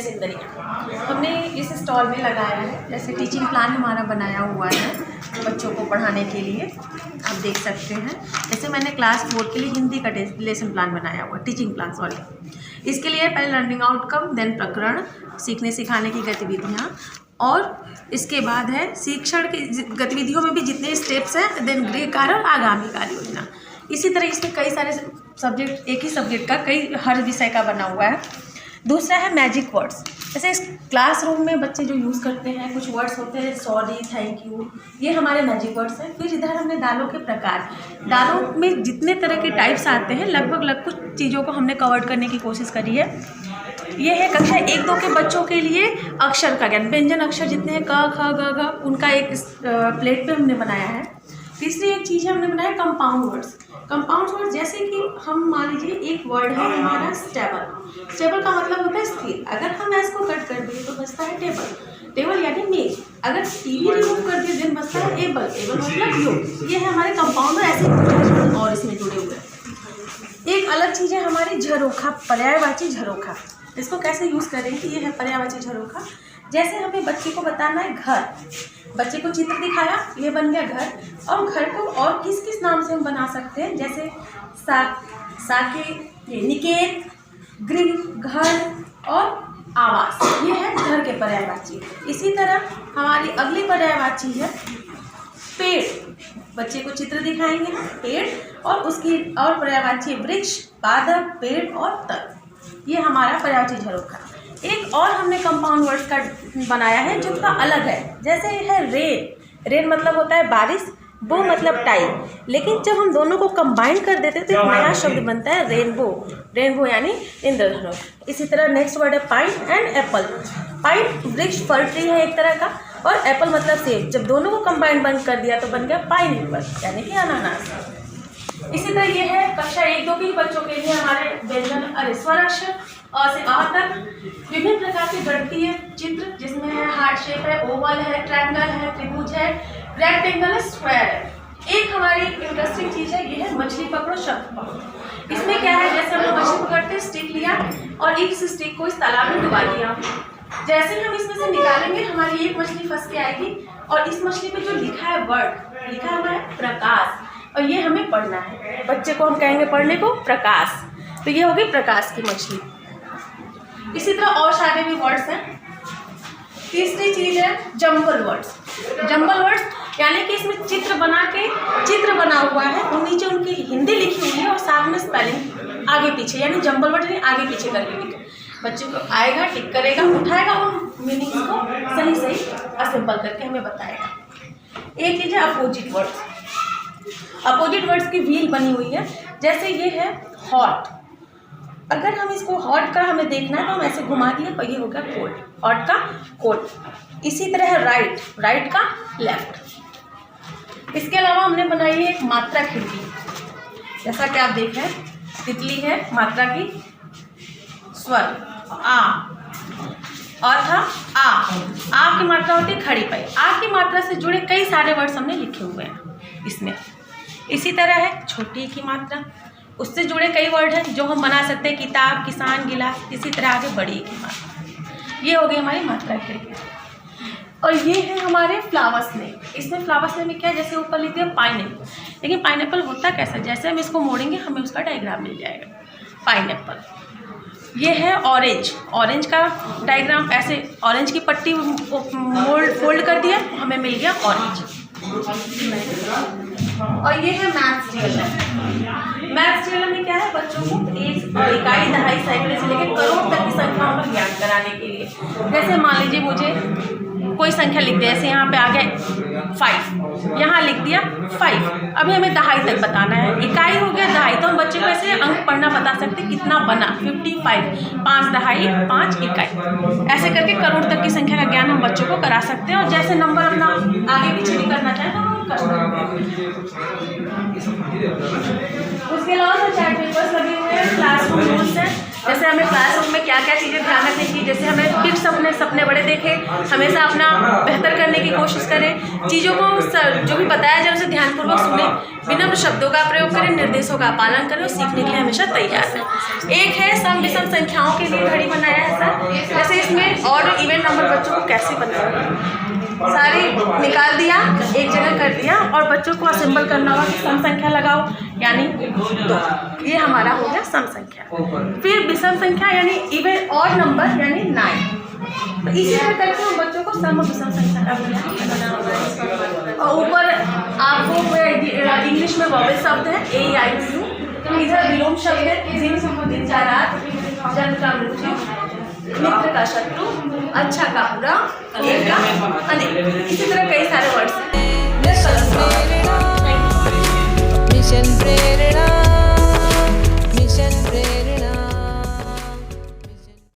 बेसिंदरियाँ हमने इस स्टॉल में लगाया है। जैसे टीचिंग प्लान हमारा बनाया हुआ है बच्चों को पढ़ाने के लिए, आप देख सकते हैं। जैसे मैंने क्लास 4 के लिए हिंदी का लेसन प्लान बनाया हुआ, टीचिंग प्लान सॉरी। इसके लिए पहले लर्निंग आउटकम, देन प्रकरण, सीखने सिखाने की गतिविधियाँ, और इसके बाद है शिक्षण की गतिविधियों में भी जितने स्टेप्स हैं, देन गृह कार्य और आगामी कार्य योजना। इसी तरह इसमें कई सारे सब्जेक्ट, एक ही सब्जेक्ट का कई हर विषय का बना हुआ है। दूसरा है मैजिक वर्ड्स। जैसे इस क्लासरूम में बच्चे जो यूज़ करते हैं कुछ वर्ड्स होते हैं, सॉरी, थैंक यू, ये हमारे मैजिक वर्ड्स हैं। फिर इधर हमने दालों के प्रकार, दालों में जितने तरह के टाइप्स आते हैं लगभग कुछ चीज़ों को हमने कवर करने की कोशिश करी है। ये है कक्षा 1-2 के बच्चों के लिए अक्षर का ज्ञान, व्यंजन अक्षर जितने हैं क, ख, ग, घ, उनका एक प्लेट पे हमने बनाया है। तीसरी एक चीज़ हमने बनाया कंपाउंड वर्ड्स। कंपाउंड वर्ड्स जैसे कि हम मान लीजिए एक वर्ड है हमारा स्टेबल। स्टेबल का मतलब होता है स्थिर। अगर हम इसको कट कर दें तो बचता है टेबल। टेबल यानी मेज। अगर टीवी रिमूव कर दिए देन बचता है एबल। एबल मतलब योग। ये है हमारे कंपाउंड, ऐसे और इसमें जुड़े हुए हैं। एक अलग चीज़ है हमारी झरोखा, पर्यायवाची झरोखा। इसको कैसे यूज़ करेंगे, ये है पर्यायवाची झरोखा। जैसे हमें बच्चे को बताना है घर, बच्चे को चित्र दिखाया, ये बन गया घर। और घर को और किस किस नाम से हम बना सकते हैं, जैसे साके, निकेत, गृह, घर और आवास, ये है घर के पर्यायवाची। इसी तरह हमारी अगली पर्यायवाची है पेड़। बच्चे को चित्र दिखाएंगे पेड़, और उसकी और पर्यायवाची वृक्ष, पादप, पेड़ और तर। ये हमारा पर्यायवाची झरोखा। एक और हमने कंपाउंड वर्ड्स का बनाया है जो थोड़ा अलग है। जैसे है रेन। रेन मतलब होता है बारिश, बो मतलब टाइम, लेकिन जब हम दोनों को कंबाइन कर देते तो एक नया शब्द बनता है रेनबो। रेनबो यानी इंद्रधनुष। इसी तरह नेक्स्ट वर्ड है पाइन एंड एप्पल। पाइन वृक्ष, फल ट्री है एक तरह का, और एप्पल मतलब सेब। जब दोनों को कंबाइन बंद कर दिया तो बन गया पाइन एप्पल यानी कि अनानास। इसी तरह ये है कक्षा 1-2 के बच्चों के लिए हमारे व्यंजन स्वर अक्षर अ से आ तक, विभिन्न प्रकार के गणितीय चित्र जिसमें है हार्ट शेप है, ओवल है, ट्रायंगल है, त्रिभुज है, रेक्टेंगल है, स्क्वायर है। एक हमारी इंटरेस्टिंग चीज़ है, ये है मछली पकड़ो शब्द पकड़ो। इसमें क्या है, जैसे हम लोग मछली पकड़ते स्टिक लिया और इस स्टिक को इस तालाब में डुबा दिया। जैसे हम इसमें से निकालेंगे हमारी एक मछली फंस के आएगी, और इस मछली पे जो लिखा है वर्ड, लिखा हुआ है प्रकाश, और ये हमें पढ़ना है। बच्चे को हम कहेंगे पढ़ने को प्रकाश, तो ये होगी प्रकाश की मछली। इसी तरह और सारे भी वर्ड्स हैं। तीसरी चीज़ है जंबल वर्ड्स। जंबल वर्ड्स यानी कि इसमें चित्र बना हुआ है और नीचे उनकी हिंदी लिखी हुई है और साथ में स्पेलिंग आगे पीछे, यानी जंबल वर्ड यानी आगे पीछे करके लिखे। बच्चे को आएगा, टिक करेगा, उठाएगा और मीनिंग्स को सही सही असेंबल करके हमें बताएगा। एक चीज़ है अपोजिट वर्ड्स। अपोजिट वर्ड्स की व्हील बनी हुई है। जैसे ये है हॉट। अगर हम इसको हॉट का हमें देखना है तो हम ऐसे घुमा दिए तो ये हो गया कोल्ड, हॉट का कोल्ड। इसी तरह है राइट, राइट का लेफ्ट। इसके अलावा हमने बनाई है एक मात्रा खिड़की। जैसा कि आप देखें, तितली है मात्रा की, स्वर आ, और था आ की मात्रा होती है खड़ी पाई। आ की मात्रा से जुड़े कई सारे वर्ड्स हमने लिखे हुए हैं इसमें। इसी तरह है छोटी की मात्रा, उससे जुड़े कई वर्ड हैं जो हम बना सकते हैं, किताब, किसान, गिलास। इसी तरह आगे बड़ी की मात्रा। ये हो गई हमारी मात्रा खिड़की। और ये है हमारे फ्लावर्स नेम। इसमें फ्लावर्स नेम में क्या है, जैसे ऊपर लिखते हैं पाइनएप्पल, लेकिन पाइनएप्पल होता कैसा, जैसे हम इसको मोड़ेंगे हमें उसका डायग्राम मिल जाएगा पाइनएप्पल। ये है ऑरेंज। ऑरेंज का डायग्राम ऐसे, ऑरेंज की पट्टी फोल्ड कर दिया हमें मिल गया ऑरेंज। और ये है मैथ्स रियल। मैथ्स रियल में क्या है, बच्चों को इकाई, दहाई, सैकड़े से लेकर करोड़ तक की संख्याओं का ज्ञान कराने के लिए। जैसे मान लीजिए मुझे कोई संख्या लिख दिया, जैसे यहाँ पे आ गया 5, यहाँ लिख दिया 5। अभी हमें दहाई तक बताना है, इकाई हो गया दहाई, तो हम बच्चे को ऐसे अंक पढ़ना बता सकते कितना बना 55, 5 दहाई 5 इकाई। ऐसे करके करोड़ तक की संख्या का ज्ञान हम बच्चों को करा सकते हैं। और जैसे नंबर अपना आगे पीछे भी करना चाहें तो हम कर सकते हैं। उसके अलावा जो चैट पेपर्स लगे हुए हैं, क्लासरूम रूल्स हैं, जैसे हमें क्लासरूम में क्या क्या चीज़ें ध्यान रखनी चाहिए, जैसे हमें फिर सपने बड़े देखें, हमेशा अपना बेहतर करने की कोशिश करें, चीज़ों को जो भी बताया जाए उसे ध्यानपूर्वक सुने, विनम्र शब्दों का प्रयोग करें, निर्देशों का पालन करें और सीखने के लिए हमेशा तैयार रहें। एक है सम विषम संख्याओं के लिए घड़ी बनाया है सर। जैसे इसमें ऑड और इवन नंबर बच्चों को कैसे बनाना, सारे निकाल दिया, एक जगह कर दिया और बच्चों को असेंबल करना होगा कि सम संख्या लगाओ यानी 2, ये हमारा हो गया सम संख्या। फिर विषम संख्या यानी इवन ऑड नंबर यानी 9। तो इसी तरह करके हम बच्चों को सम और विषम संख्या का बनाना होगा। और ऊपर आपको इंग्लिश में वॉवेल शब्द है ए आई यू, इधर विलोम शब्द है जिन संबंधित जारात, जन्म का मृत्यु, मित्र का शत्रु, अच्छा का बुरा, एक का अनेक, इसी तरह कई सारे वर्ड्स हैं। मिशन प्रेरणा।